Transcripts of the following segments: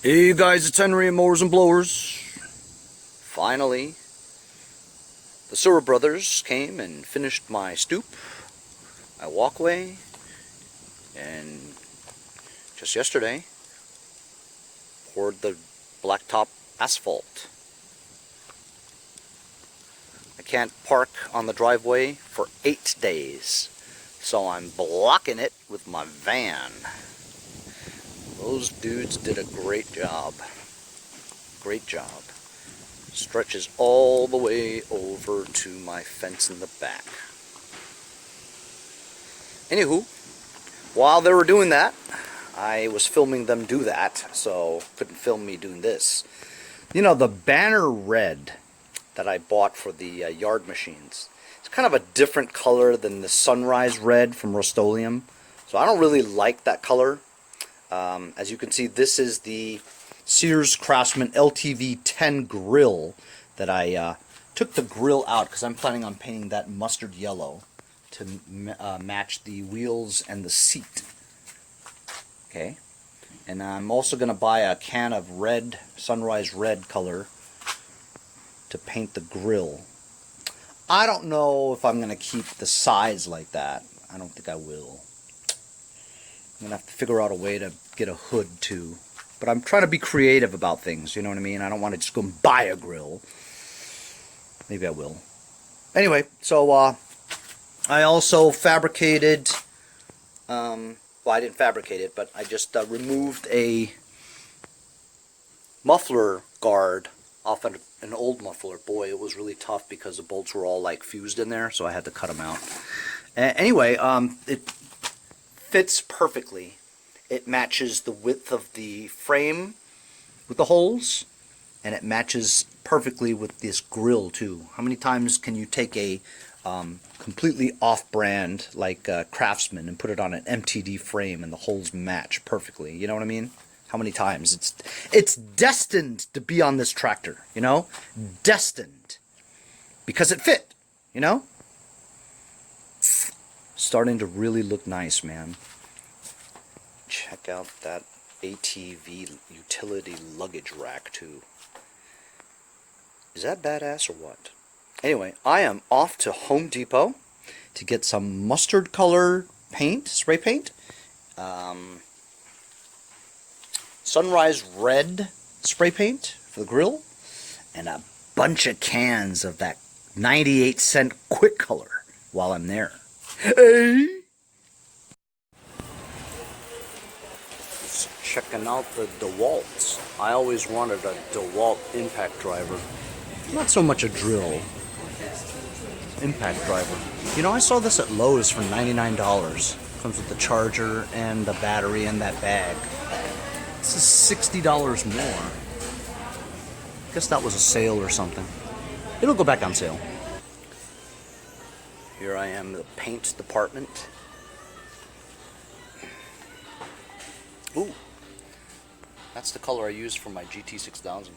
Hey guys, it's Henry and Mowers and Blowers. Finally, the Sewer brothers came and finished my stoop, my walkway, and just yesterday poured the blacktop asphalt. I can't park on the driveway for 8 days, so I'm blocking it with my van. Those dudes did a great job. Great job. Stretches all the way over to my fence in the back. Anywho, while they were doing that, I was filming them do that, so couldn't film me doing this. You know, the banner red that I bought for the yard machines, it's kind of a different color than the sunrise red from Rust-Oleum, so I don't really like that color. As you can see, this is the Sears Craftsman LTV 10 grill that I took the grill out because I'm planning on painting that mustard yellow to match the wheels and the seat. Okay, and I'm also going to buy a can of red, sunrise red color to paint the grill. I don't know if I'm going to keep the sides like that. I don't think I will. I'm going to have to figure out a way to get a hood too. But I'm trying to be creative about things, you know what I mean? I don't want to just go and buy a grill. Maybe I will. Anyway, so I also fabricated, well, I didn't fabricate it, but I just removed a muffler guard off an old muffler. Boy, it was really tough because the bolts were all like fused in there, so I had to cut them out. Anyway, it fits perfectly. It matches the width of the frame with the holes, and it matches perfectly with this grill too. How many times can you take a completely off-brand like Craftsman and put it on an MTD frame and the holes match perfectly? You know what I mean? How many times? It's destined to be on this tractor, you know? Destined. Because it fit, you know? Starting to really look nice, man. Check out that ATV utility luggage rack too. Is that badass or what? Anyway, I am off to Home Depot to get some mustard color paint, spray paint, sunrise red spray paint for the grill, and a bunch of cans of that 98-cent quick color while I'm there. Hey! Checking out the DeWalt's. I always wanted a DeWalt impact driver. Not so much a drill. Impact driver. You know, I saw this at Lowe's for $99. Comes with the charger and the battery and that bag. This is $60 more. Guess that was a sale or something. It'll go back on sale. Here I am in the paint department. Ooh. That's the color I used for my GT6000.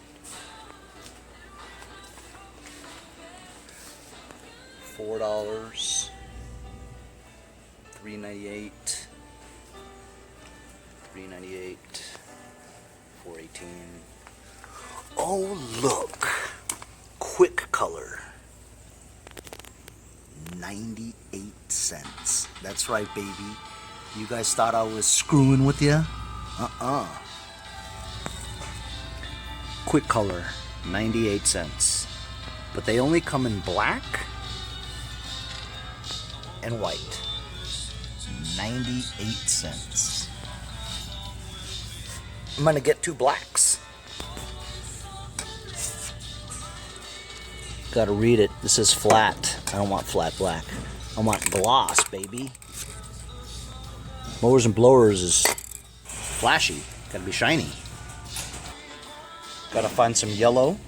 $4, $3.98, $3.98, $4.18. Oh look, quick color, 98 cents. That's right, baby. You guys thought I was screwing with you? Quick color, 98 cents. But they only come in black and white. 98 cents. I'm gonna get 2 blacks. Gotta read it. This is flat. I don't want flat black. I want gloss, baby. Mowers and Blowers is flashy. Gotta be shiny. Gotta find some yellow.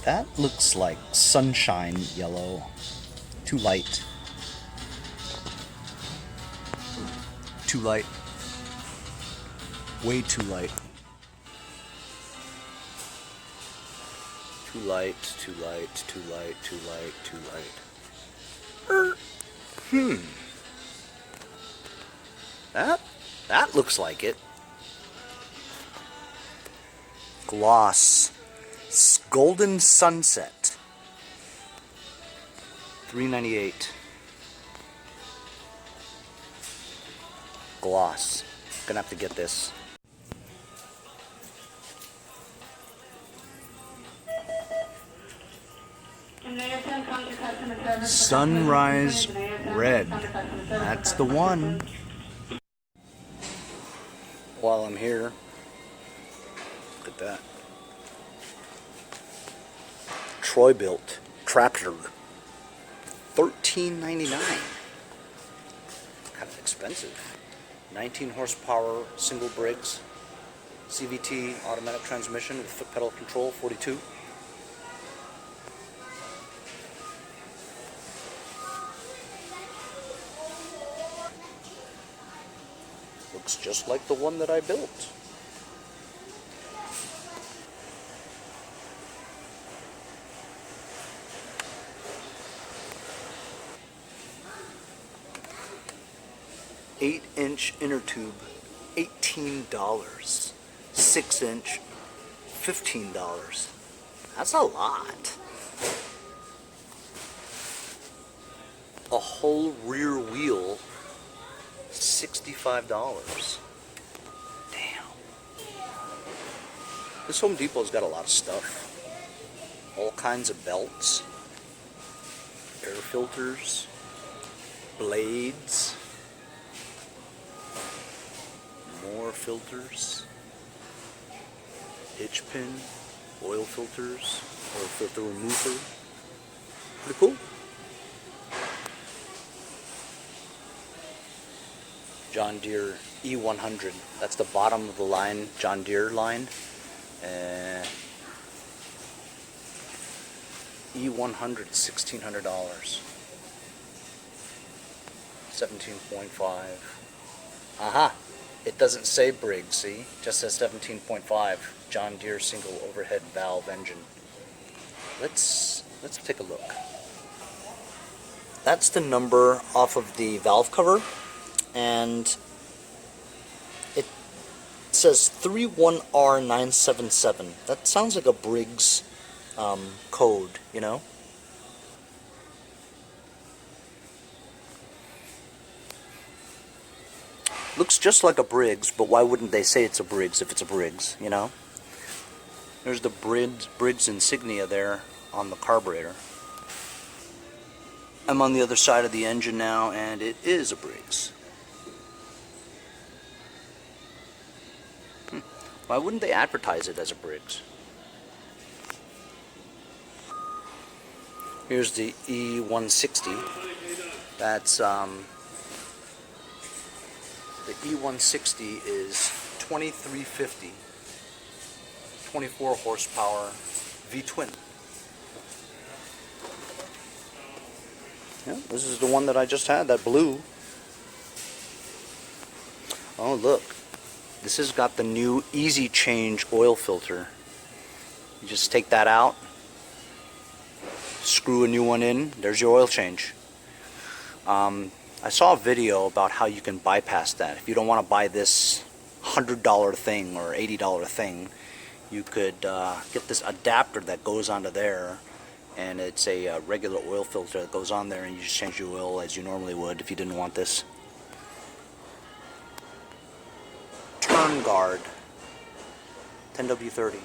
That looks like sunshine yellow. Too light. Too light. Way too light. Too light, too light, too light, too light, too light. That looks like it. gloss golden sunset, $3.98. Gloss. Gonna have to get this. Sunrise red. That's the one. While I'm here, look at that. Troy built tractor, $13.99. Kind of expensive. 19 horsepower single brakes, CVT automatic transmission with foot pedal control, 42. Looks just like the one that I built. Eight-inch inner tube, $18. 6-inch, $15. That's a lot. A whole rear wheel, $65. Damn. This Home Depot's got a lot of stuff. All kinds of belts, air filters, blades, more filters, hitch pin, oil filters, oil filter remover. Pretty cool. John Deere E100. That's the bottom of the line, John Deere line. E100, $1,600. 17.5. Aha! It doesn't say Briggs, see? It just says 17.5. John Deere single overhead valve engine. Let's take a look. That's the number off of the valve cover, and it says 31R977. That sounds like a Briggs code, you know? Looks just like a Briggs, but why wouldn't they say it's a Briggs if it's a Briggs, you know? There's the Briggs insignia there on the carburetor. I'm on the other side of the engine now, and it is a Briggs. Why wouldn't they advertise it as a Briggs? Here's the E160. That's the E160 is 2350, 24 horsepower V-twin. Yeah, this is the one that I just had, that blue. Oh look, this has got the new Easy Change oil filter. You just take that out, screw a new one in, there's your oil change. I saw a video about how you can bypass that. If you don't want to buy this $100 thing or $80 thing, you could get this adapter that goes onto there, and it's a regular oil filter that goes on there, and you just change your oil as you normally would if you didn't want this. Turn guard, 10W30.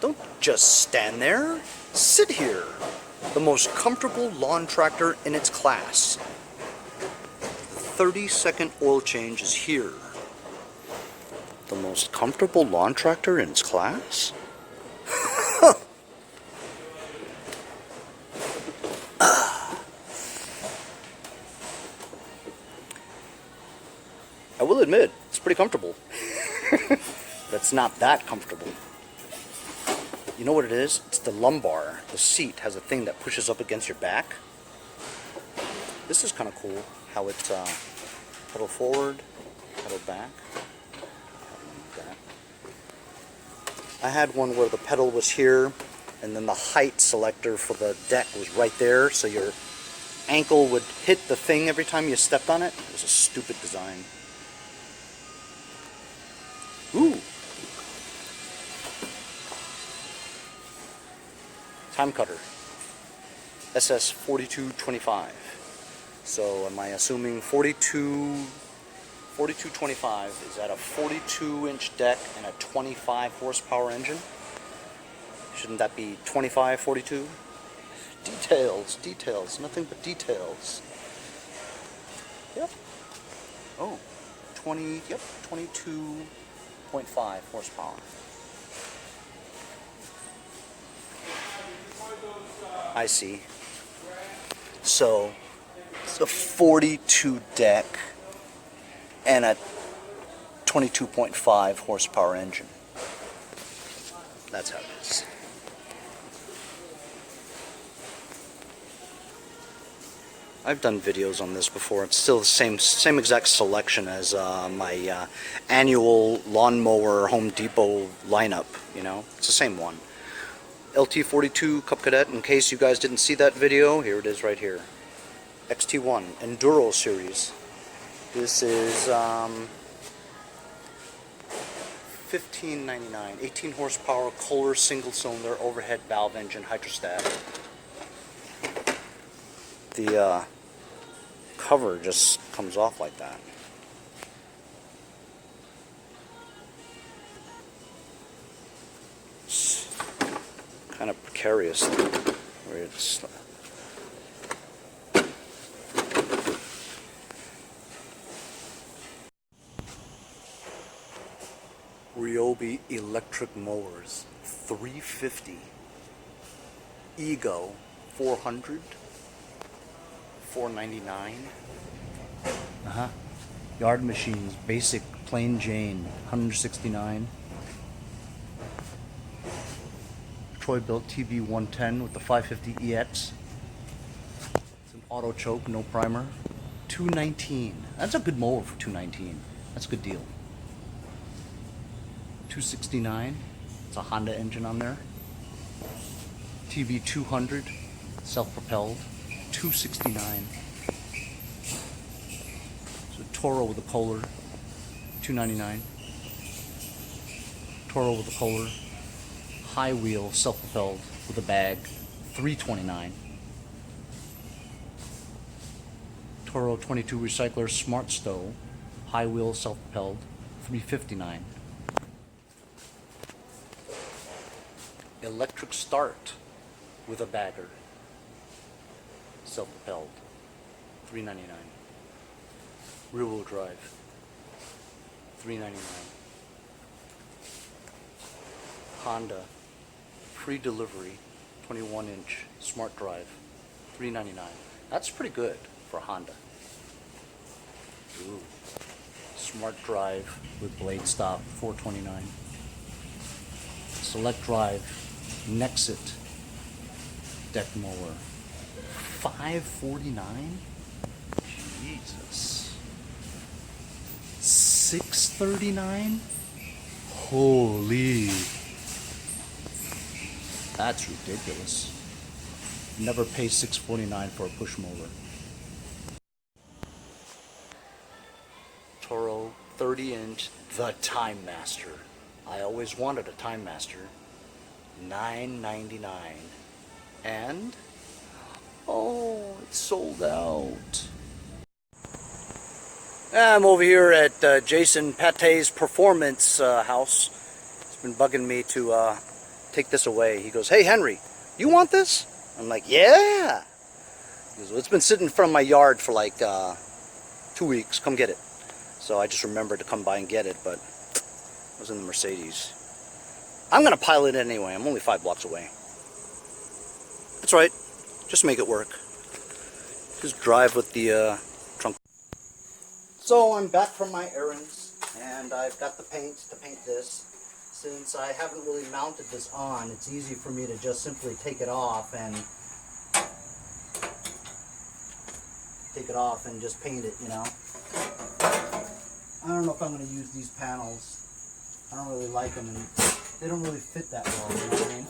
Don't just stand there. Sit here. The most comfortable lawn tractor in its class. The 30-second oil change is here. The most comfortable lawn tractor in its class? I will admit, it's pretty comfortable. That's not that comfortable. You know what it is? It's the lumbar. The seat has a thing that pushes up against your back. This is kind of cool, how it's pedal forward, pedal back. I had one where the pedal was here, and then the height selector for the deck was right there, so your ankle would hit the thing every time you stepped on it. It was a stupid design. Ooh. Time cutter. SS4225. So am I assuming 4225 is at a 42-inch deck and a 25 horsepower engine? Shouldn't that be 25, 42? Details, details, nothing but details. Yep. Oh, 22.5 horsepower. I see. So, it's a 42 deck and a 22.5 horsepower engine. That's how it is. I've done videos on this before. It's still the same exact selection as my annual lawnmower Home Depot lineup. You know, it's the same one. LT42 Cup Cadet. In case you guys didn't see that video, here it is right here. XT1 Enduro Series. This is $15.99. 18 horsepower Kohler single cylinder overhead valve engine hydrostat. The cover just comes off like that. It's kind of precarious where it's Ryobi electric mowers 350 Ego 400 $4.99. Yard Machines basic plain Jane $169. Troy built TB110 with the 550 EX. It's an auto choke, no primer. $219. That's a good mower for $219. That's a good deal. $269. It's a Honda engine on there. TB200 self-propelled. $269. So Toro with a Kohler, $299. Toro with a Kohler, high wheel, self-propelled with a bag, $329. Toro 22 Recycler Smart Stow, high wheel, self-propelled, $359. Electric start with a bagger, self-propelled, $399. Rear wheel drive, $399. Honda, free delivery, 21-inch smart drive, $399. That's pretty good for a Honda. Ooh. Smart drive with blade stop, $429. Select drive, Nexit deck mower, $549. Jesus. $639. Holy. That's ridiculous. Never pay $649 for a push mower. Toro 30-inch The Time Master. I always wanted a Time Master. $9.99. And oh, it's sold out. I'm over here at Jason Pate's performance house. He's been bugging me to take this away. He goes, "Hey Henry, you want this?" I'm like, "Yeah." He goes, "Well, it's been sitting in front of my yard for like 2 weeks. Come get it." So I just remembered to come by and get it, but I was in the Mercedes. I'm gonna pile it anyway. I'm only 5 blocks away. That's right. Just make it work. Just drive with the trunk. So I'm back from my errands, and I've got the paint to paint this. Since I haven't really mounted this on, it's easy for me to just simply take it off and just paint it, you know. I don't know if I'm going to use these panels. I don't really like them, and they don't really fit that well, you know what I mean?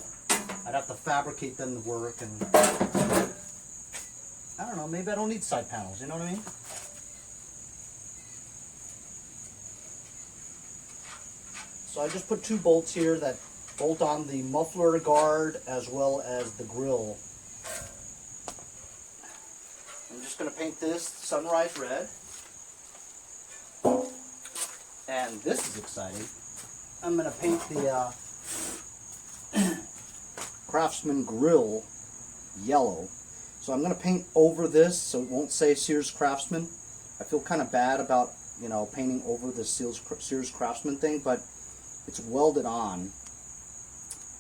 I'd have to fabricate them to work, and I I don't know, maybe I don't need side panels, you know what I mean? So I just put 2 bolts here that bolt on the muffler guard as well as the grill. I'm just going to paint this sunrise red. And this is exciting. I'm going to paint the Craftsman grill yellow. So I'm going to paint over this so it won't say Sears Craftsman. I feel kind of bad about, you know, painting over the Sears Craftsman thing, but it's welded on.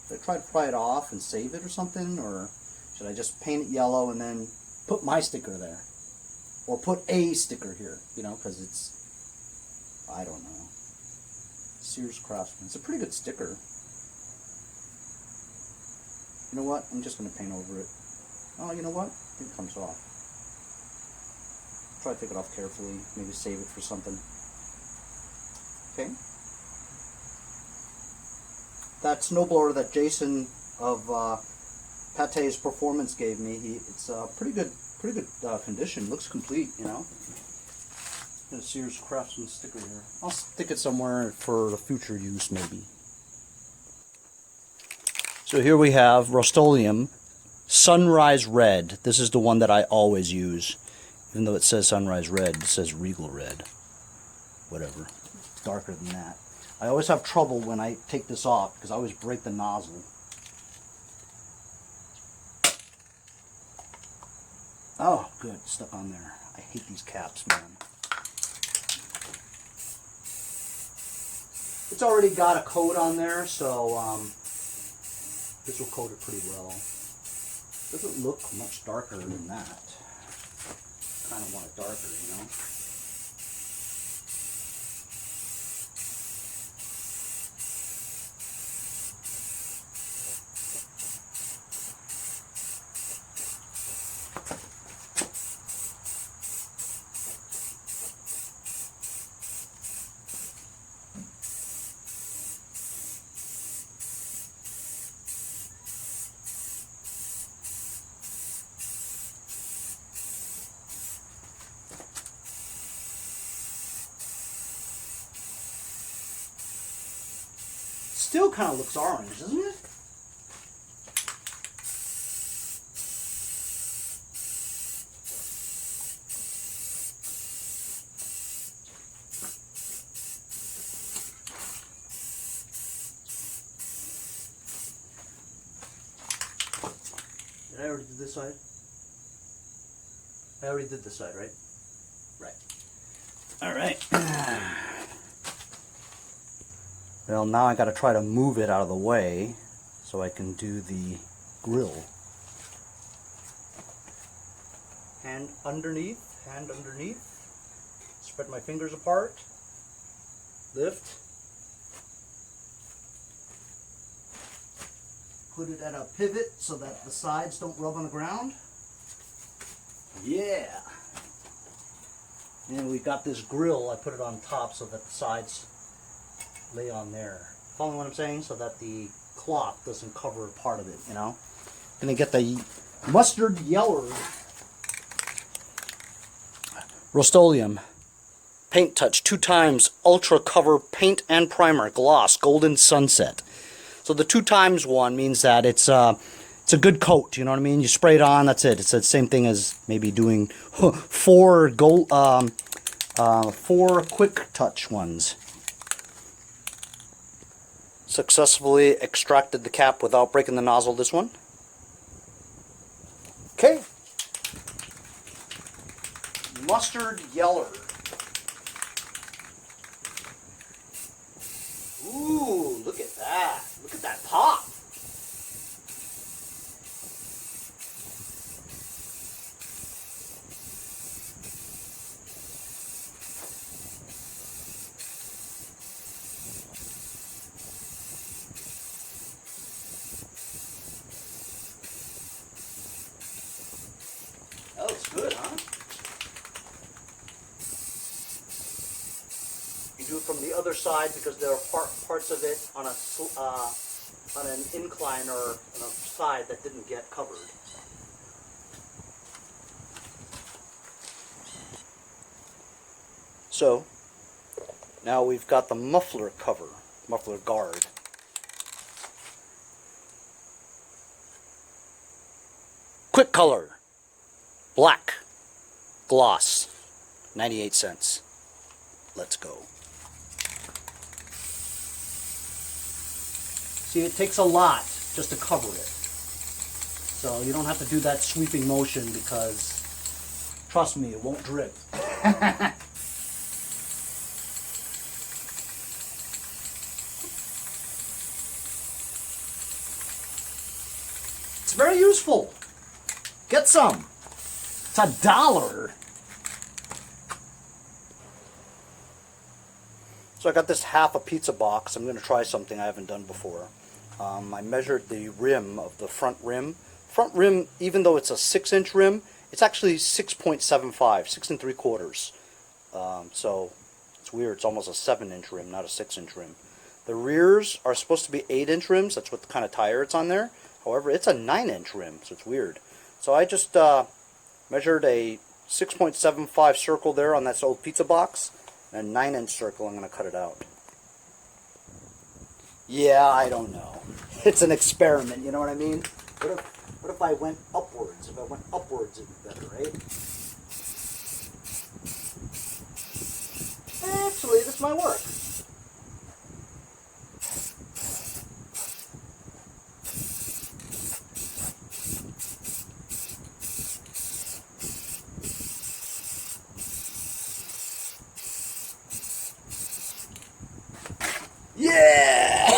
Should I try to pry it off and save it or something, or should I just paint it yellow and then put my sticker there? Or put a sticker here, you know, because it's, I don't know. Sears Craftsman. It's a pretty good sticker. You know what? I'm just going to paint over it. Oh, you know what? I think it comes off. Try to take it off carefully. Maybe save it for something. Okay. That snowblower that Jason of Pate's Performance gave me, it's pretty good condition. Looks complete, you know. Got a Sears Craftsman sticker here. I'll stick it somewhere for the future use, maybe. So here we have Rust-Oleum Sunrise Red. This is the one that I always use. Even though it says Sunrise Red, it says Regal Red. Whatever. It's darker than that. I always have trouble when I take this off because I always break the nozzle. Oh, good. Stuck on there. I hate these caps, man. It's already got a coat on there, so this will coat it pretty well. Doesn't look much darker than that. Kind of want it darker, you know. Still kind of looks orange, doesn't it? Did I already do this side? I already did this side, right? Right. All right. Well, now I got to try to move it out of the way so I can do the grill. Hand underneath, spread my fingers apart, lift, put it at a pivot so that the sides don't rub on the ground. Yeah! And we've got this grill, I put it on top so that the sides lay on there. Following what I'm saying? So that the cloth doesn't cover part of it, you know? Gonna get the mustard yellow Rust-Oleum Paint Touch 2x Ultra Cover Paint and Primer Gloss Golden Sunset. So the 2x one means that it's a good coat, you know what I mean? You spray it on, that's it. It's the same thing as maybe doing 4 quick touch ones. Successfully extracted the cap without breaking the nozzle, this one. Okay. Mustard yeller. Ooh, look at that. Look at that pop. That looks good, huh? You do it from the other side because there are parts of it on an incline or on a side that didn't get covered. So now we've got the muffler cover, muffler guard. Quick color, black, gloss, 98 cents. Let's go. See, it takes a lot just to cover it. So you don't have to do that sweeping motion because, trust me, it won't drip. It's very useful. Get some. It's $1. So I got this half a pizza box. I'm going to try something I haven't done before. I measured the rim of the front rim. Front rim, even though it's a 6-inch rim, it's actually 6.75, 6 3/4. So it's weird. It's almost a 7-inch rim, not a 6-inch rim. The rears are supposed to be 8-inch rims. That's what the kind of tire it's on there. However, it's a 9-inch rim, so it's weird. So I just measured a 6.75 circle there on that old pizza box, and a 9-inch circle. I'm going to cut it out. Yeah, I don't know. It's an experiment, you know what I mean? What if I went upwards? If I went upwards, it'd be better, right? Actually, this might work. Yeah!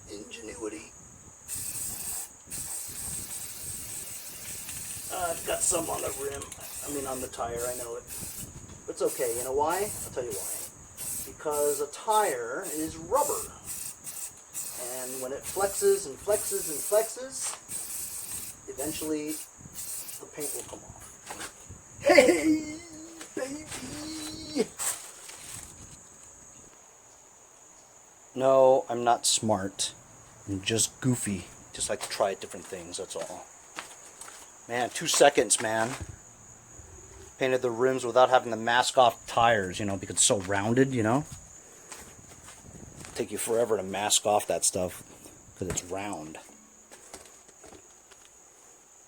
Ingenuity. I've got some on the rim. I mean on the tire, I know it. But it's okay. You know why? I'll tell you why. Because a tire is rubber. And when it flexes and flexes and flexes, eventually the paint will come off. Hey, baby! No, I'm not smart. I'm just goofy. Just like to try different things, that's all. Man, 2 seconds, man. Painted the rims without having to mask off tires, you know, because it's so rounded, you know. It'll take you forever to mask off that stuff because it's round.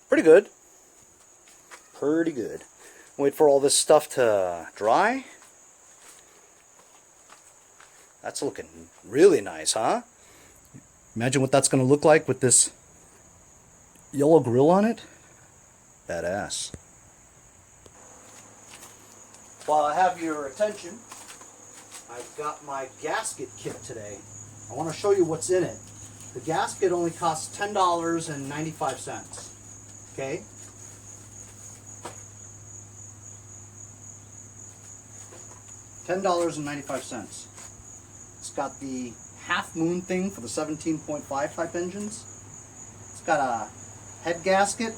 Pretty good. Pretty good. Wait for all this stuff to dry. That's looking really nice, huh? Imagine what that's going to look like with this yellow grill on it. Badass. While I have your attention, I've got my gasket kit today. I want to show you what's in it. The gasket only costs $10.95. Okay? $10.95. It's got the half moon thing for the 17.5 type engines. It's got a head gasket.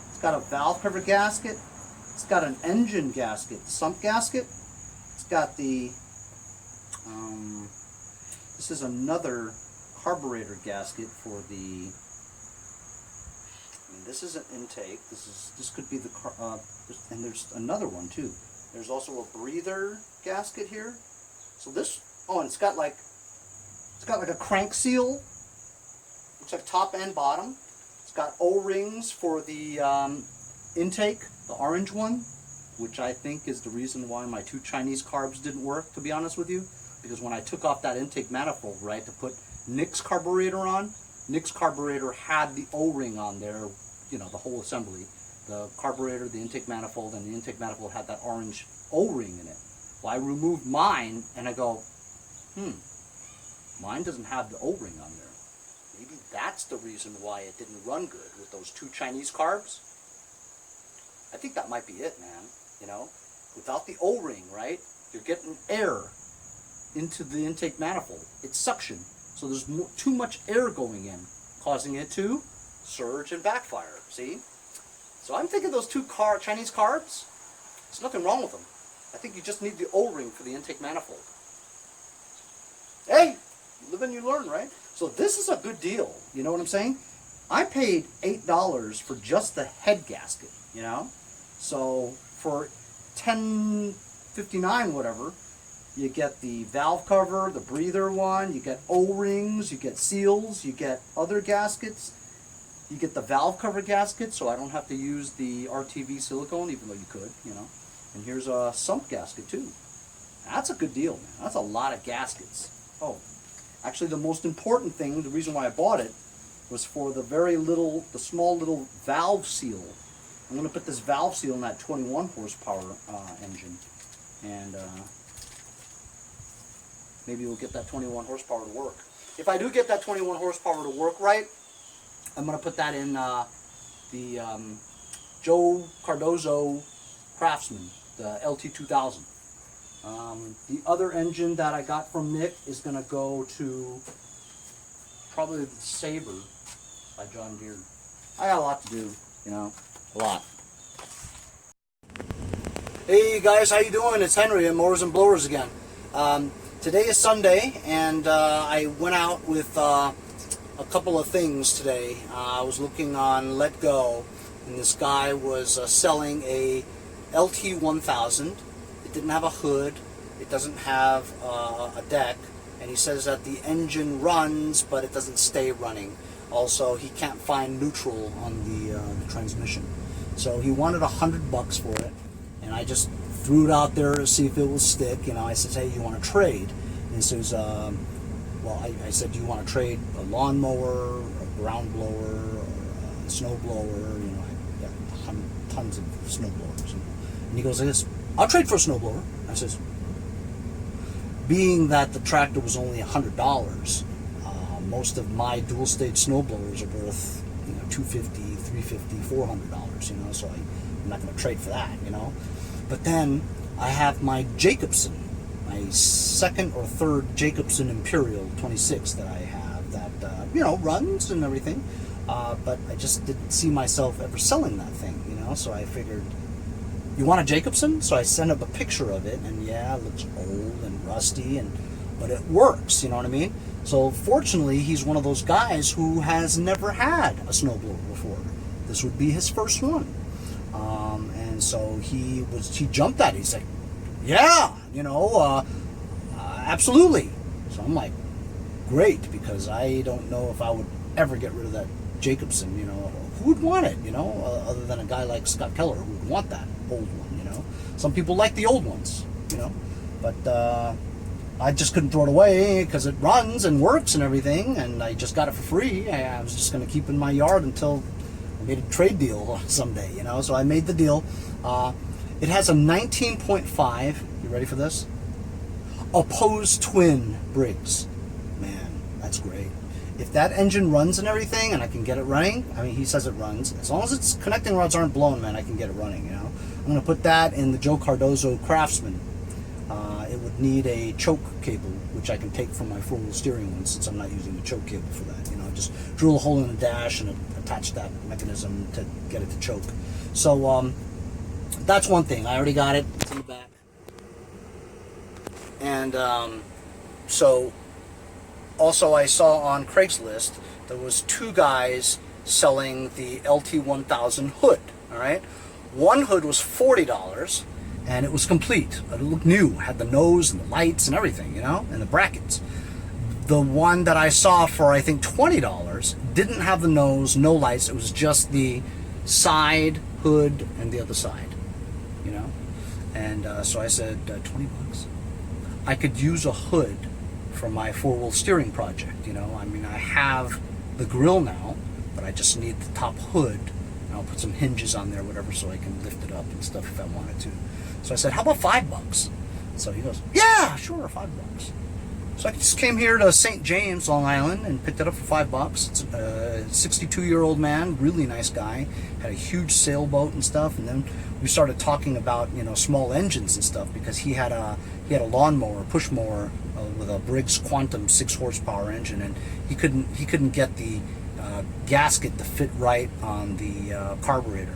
It's got a valve cover gasket. It's got an engine gasket, sump gasket. It's got the, this is another carburetor gasket for the, this is an intake. This could be the and there's another one too. There's also a breather gasket here. So this, oh, and it's got like a crank seal. Looks like top and bottom. It's got O-rings for the intake, the orange one, which I think is the reason why my 2 Chinese carbs didn't work, to be honest with you. Because when I took off that intake manifold, right, to put Nick's carburetor on, Nick's carburetor had the O-ring on there, you know, the whole assembly. The carburetor, the intake manifold, and the intake manifold had that orange O-ring in it. Well, I removed mine, and I go, mine doesn't have the O-ring on there. Maybe that's the reason why it didn't run good with those 2 Chinese carbs. I think that might be it, man. You know, without the O-ring, right, you're getting air into the intake manifold. It's suction, so there's too much air going in, causing it to surge and backfire. See? So I'm thinking those 2 Chinese carbs, there's nothing wrong with them. I think you just need the O-ring for the intake manifold. Hey, you live and you learn, right? So this is a good deal. You know what I'm saying? I paid $8 for just the head gasket, you know? So for $10.59, whatever, you get the valve cover, the breather one, you get O-rings, you get seals, you get other gaskets, you get the valve cover gasket, so I don't have to use the RTV silicone, even though you could, you know. And here's a sump gasket too. That's a good deal, man. That's a lot of gaskets. Oh, actually the most important thing, the reason why I bought it, was for the small little valve seal. I'm going to put this valve seal in that 21 horsepower engine, and maybe we'll get that 21 horsepower to work. If I do get that 21 horsepower to work right, I'm going to put that in the Joe Cardozo Craftsman, the LT2000. The other engine that I got from Nick is going to go to probably the Sabre by John Deere. I got a lot to do, you know, a lot. Hey guys, how you doing? It's Henry at Mowers and Blowers again. Today is Sunday, and I went out with a couple of things today. I was looking on Let Go, and this guy was selling a LT1000. It didn't have a hood, it doesn't have a deck, and he says that the engine runs, but it doesn't stay running. Also, he can't find neutral on the transmission. So he wanted $100 for it, and I just threw it out there to see if it will stick. You know, I said, hey, you want to trade? And he says, well, I said, do you want to trade a lawnmower, a ground blower, or a snow blower? You know, I got tons of snow blowers. And he goes like this, I'll trade for a snow blower. I says, being that the tractor was only $100, most of my dual stage snow blowers are worth, you know, $250, $350, $400, you know, so I'm not going to trade for that, you know. But then I have my Jacobsen, my second or third Jacobsen Imperial 26 that I have that, you know, runs and everything, but I just didn't see myself ever selling that thing, you know, so I figured, you want a Jacobsen? So I sent up a picture of it, and yeah, it looks old and rusty, but it works, you know what I mean? So fortunately, he's one of those guys who has never had a snowblower before. This would be his first one. And so he jumped at it. He's like, yeah, you know, absolutely. So I'm like, great, because I don't know if I would ever get rid of that Jacobsen, you know. Who would want it, you know, other than a guy like Scott Keller who would want that old one, you know. Some people like the old ones, you know, but I just couldn't throw it away because it runs and works and everything, and I just got it for free. I was just going to keep it in my yard until I made a trade deal someday, you know. So I made the deal. It has a 19.5, you ready for this? Opposed twin Briggs. Man, that's great. If that engine runs and everything, and I can get it running, I mean, he says it runs. As long as its connecting rods aren't blown, man, I can get it running, you know. I'm going to put that in the Joe Cardozo Craftsman. It would need a choke cable, which I can take from my 4-wheel steering one, since I'm not using the choke cable for that. You know, just drill a hole in the dash and attach that mechanism to get it to choke. So that's one thing. I already got it. It's in the back. And so also I saw on Craigslist there was 2 guys selling the LT1000 hood. All right, one hood was $40. And it was complete. It looked new. Had the nose and the lights and everything, you know, and the brackets. The one that I saw for, I think, $20 didn't have the nose, no lights. It was just the side, hood, and the other side, you know. And so I said, $20. I could use a hood for my 4-wheel steering project, you know. I mean, I have the grill now, but I just need the top hood. And I'll put some hinges on there, whatever, so I can lift it up and stuff if I wanted to. So I said, how about $5? So he goes, yeah, sure, $5. So I just came here to St. James, Long Island, and picked it up for $5. It's a 62-year-old man, really nice guy, had a huge sailboat and stuff. And then we started talking about, you know, small engines and stuff, because he had a lawnmower, push mower with a Briggs Quantum 6 horsepower engine, and he couldn't get the gasket to fit right on the carburetor.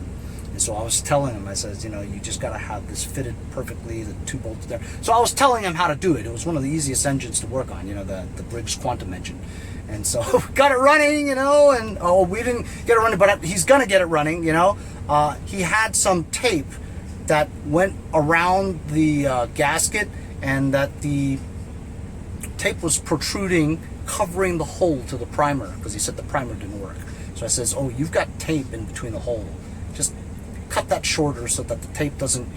And so I was telling him, I said, you know, you just got to have this fitted perfectly, the 2 bolts there. So I was telling him how to do it. It was one of the easiest engines to work on, you know, the Briggs Quantum engine. And so got it running, you know, and oh, we didn't get it running, but he's gonna get it running, you know. He had some tape that went around the gasket, and that the tape was protruding, covering the hole to the primer, because he said the primer didn't work. So I says, oh, you've got tape in between the hole. Just cut that shorter so that the tape doesn't,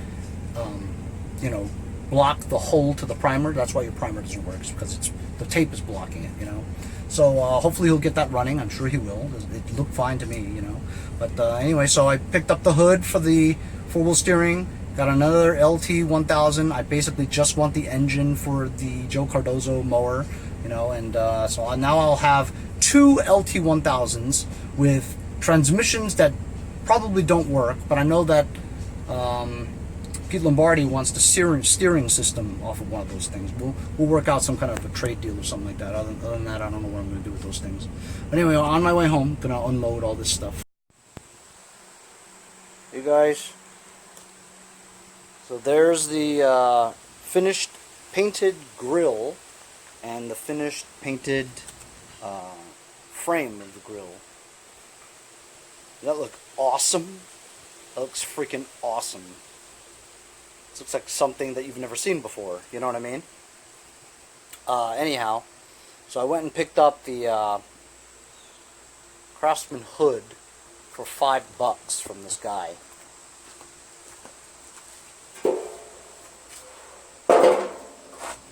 you know, block the hole to the primer. That's why your primer doesn't work, because the tape is blocking it, you know. So hopefully he'll get that running. I'm sure he will. It looked fine to me, you know. But anyway, so I picked up the hood for the 4-wheel steering. Got another LT 1000. I basically just want the engine for the Joe Cardozo mower, you know. And so now I'll have 2 LT 1000s with transmissions that probably don't work. But I know that Pete Lombardi wants the steering system off of one of those things. We'll work out some kind of a trade deal or something like that. Other than that, I don't know what I'm going to do with those things. But anyway, on my way home, I'm going to unload all this stuff. You guys, so there's the finished painted grill and the finished painted frame of the grill. Does that look awesome? That looks freaking awesome. This looks like something that you've never seen before. You know what I mean? Anyhow, so I went and picked up the Craftsman hood for $5 from this guy.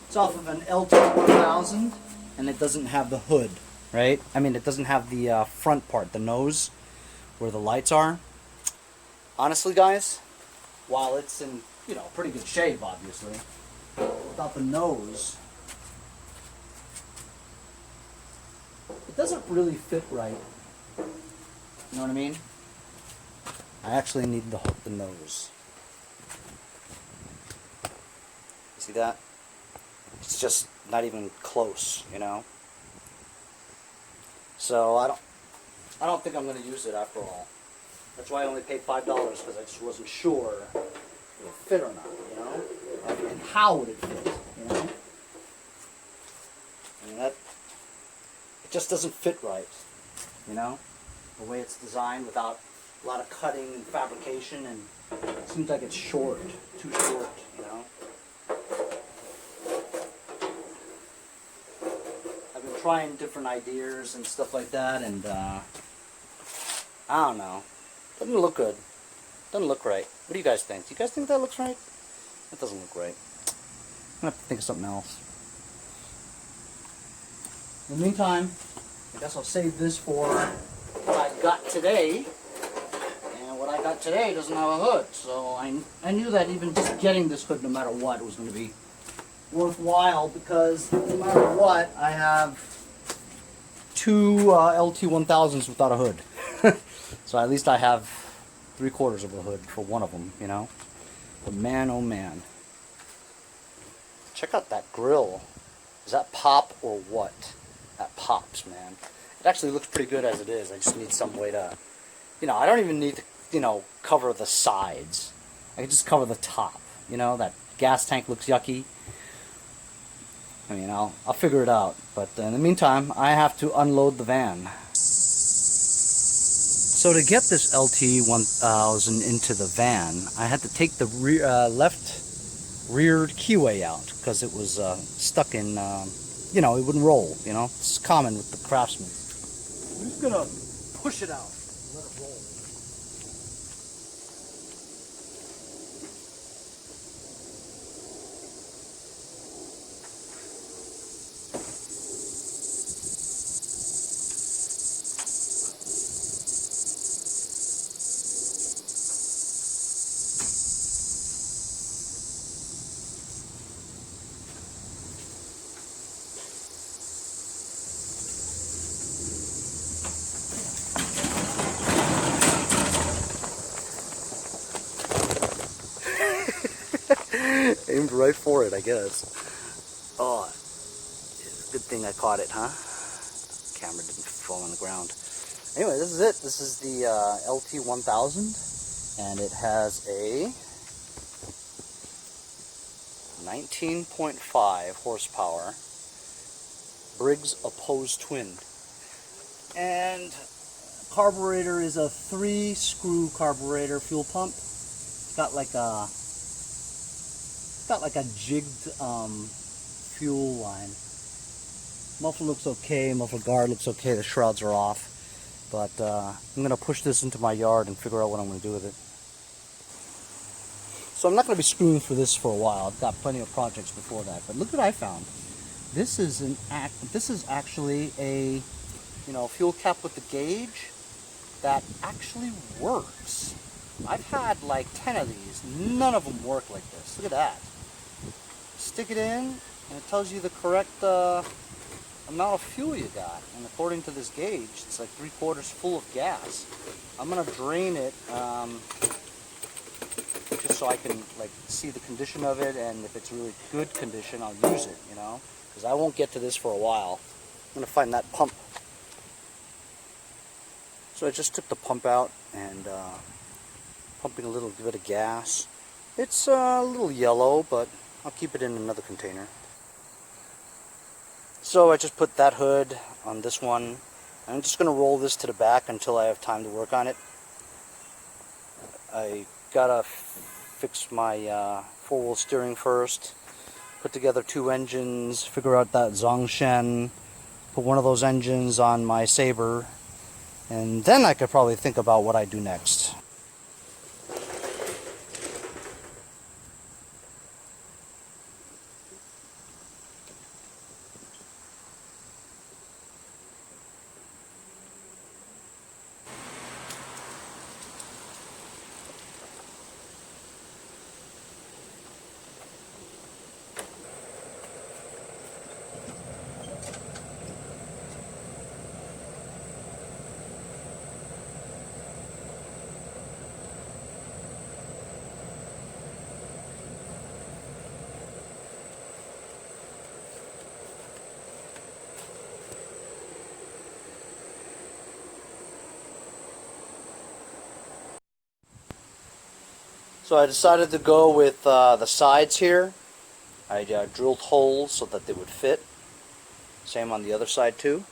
It's off of an LT 1000, and it doesn't have the hood, right? I mean, it doesn't have the front part, the nose, where the lights are. Honestly, guys, while it's in, you know, pretty good shape, obviously, without the nose, it doesn't really fit right. You know what I mean? I actually need the nose. See that? It's just not even close, you know? So I don't think I'm going to use it after all. That's why I only paid $5, because I just wasn't sure if it would fit or not, you know? And how would it fit, you know? I mean, it just doesn't fit right, you know? The way it's designed, without a lot of cutting and fabrication, and it seems like it's short, too short, you know? I've been trying different ideas and stuff like that, and I don't know. Doesn't look good. Doesn't look right. What do you guys think? Do you guys think that looks right? That doesn't look right. I'm going to have to think of something else. In the meantime, I guess I'll save this for what I got today. And what I got today doesn't have a hood. So I knew that even just getting this hood, no matter what, was going to be worthwhile, because no matter what, I have 2 LT 1000s without a hood. So at least I have 3/4 of a hood for one of them, you know. But man, oh man. Check out that grill. Is that pop or what? That pops, man. It actually looks pretty good as it is. I just need some way to, you know, I don't even need to, you know, cover the sides. I can just cover the top. You know, that gas tank looks yucky. I mean, I'll figure it out. But in the meantime, I have to unload the van. So to get this LT 1000 into the van, I had to take the left rear keyway out, because it was stuck in, you know, it wouldn't roll, you know. It's common with the Craftsman. I'm just going to push it out and let it roll. Aimed right for it, I guess. Oh, good thing I caught it, huh? Camera didn't fall on the ground. Anyway, this is it. This is the LT 1000, and it has a 19.5 horsepower Briggs opposed twin. And carburetor is a 3-screw carburetor fuel pump. It's got like a jigged fuel line. Muffler looks okay, muffler guard looks okay, the shrouds are off. But I'm going to push this into my yard and figure out what I'm going to do with it. So I'm not going to be screwing for this for a while. I've got plenty of projects before that. But look what I found. This is actually a fuel cap with the gauge that actually works. I've had like 10 of these. None of them work like this. Look at that. Stick it in and it tells you the correct amount of fuel you got. And according to this gauge, it's like 3/4 full of gas. I'm going to drain it just so I can like see the condition of it, and if it's really good condition, I'll use it, because I won't get to this for a while. I'm going to find that pump. So I just took the pump out and pumping a little bit of gas. It's a little yellow, but I'll keep it in another container. So I just put that hood on this one. I'm just going to roll this to the back until I have time to work on it. I gotta fix my 4-wheel steering first, put together 2 engines, figure out that Zongshen, put one of those engines on my Sabre, and then I could probably think about what I do next. So I decided to go with the sides here. I drilled holes so that they would fit. Same on the other side too.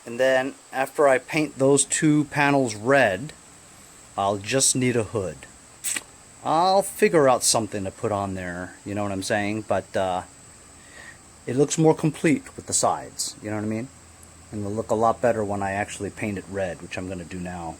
And then after I paint those 2 panels red, I'll just need a hood. I'll figure out something to put on there, you know what I'm saying? But it looks more complete with the sides, you know what I mean? And it'll look a lot better when I actually paint it red, which I'm going to do now.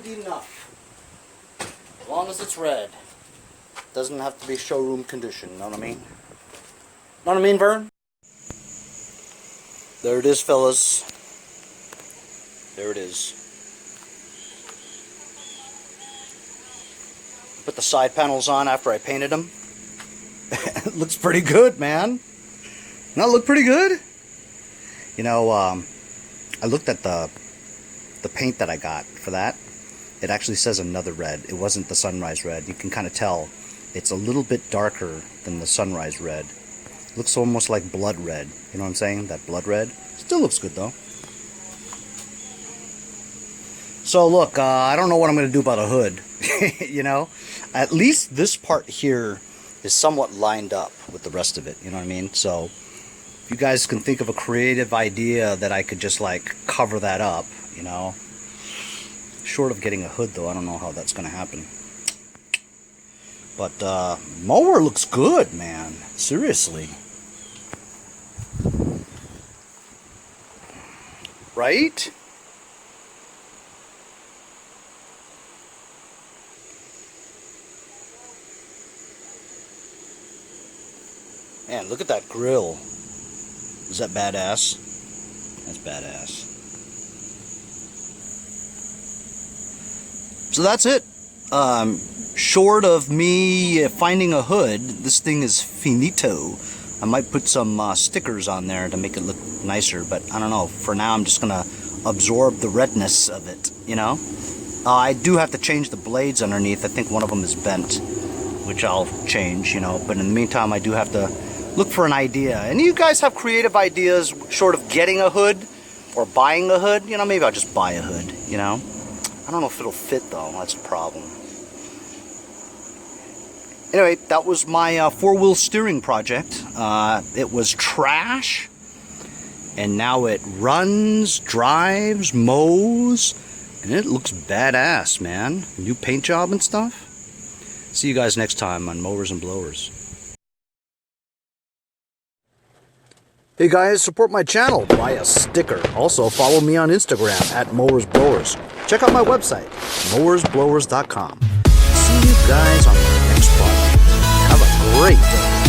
Good enough. As long as it's red. Doesn't have to be showroom condition, know what I mean? Know what I mean, Vern? There it is, fellas. There it is. Put the side panels on after I painted them. It looks pretty good, man. Doesn't that look pretty good? I looked at the paint that I got for that. It actually says another red. It wasn't the sunrise red. You can kind of tell it's a little bit darker than the sunrise red. It looks almost like blood red. You know what I'm saying? That blood red. Still looks good though. So look, I don't know what I'm going to do about a hood. At least this part here is somewhat lined up with the rest of it. You know what I mean? So if you guys can think of a creative idea that I could just like cover that up, Short of getting a hood though, I don't know how that's going to happen. But mower looks good, man. Seriously. right? Man, look at that grill. Is that badass? That's badass. So that's it. Short of me finding a hood, this thing is finito. I might put some stickers on there to make it look nicer, but I don't know. For now, I'm just gonna absorb the redness of it, you know? I do have to change the blades underneath. I think one of them is bent, which I'll change, you know, but in the meantime, I do have to look for an idea. And you guys have creative ideas short of getting a hood or buying a hood? You know, maybe I'll just buy a hood, you know? I don't know if it'll fit though, that's the problem. Anyway, that was my four-wheel steering project. It was trash, and now it runs, drives, mows, and it looks badass, man. New paint job and stuff. See you guys next time on Mowers and Blowers. Hey guys, support my channel, buy a sticker. Also follow me on Instagram at MowersBlowers. Check out my website, mowersblowers.com. See you guys on the next project. Have a great day.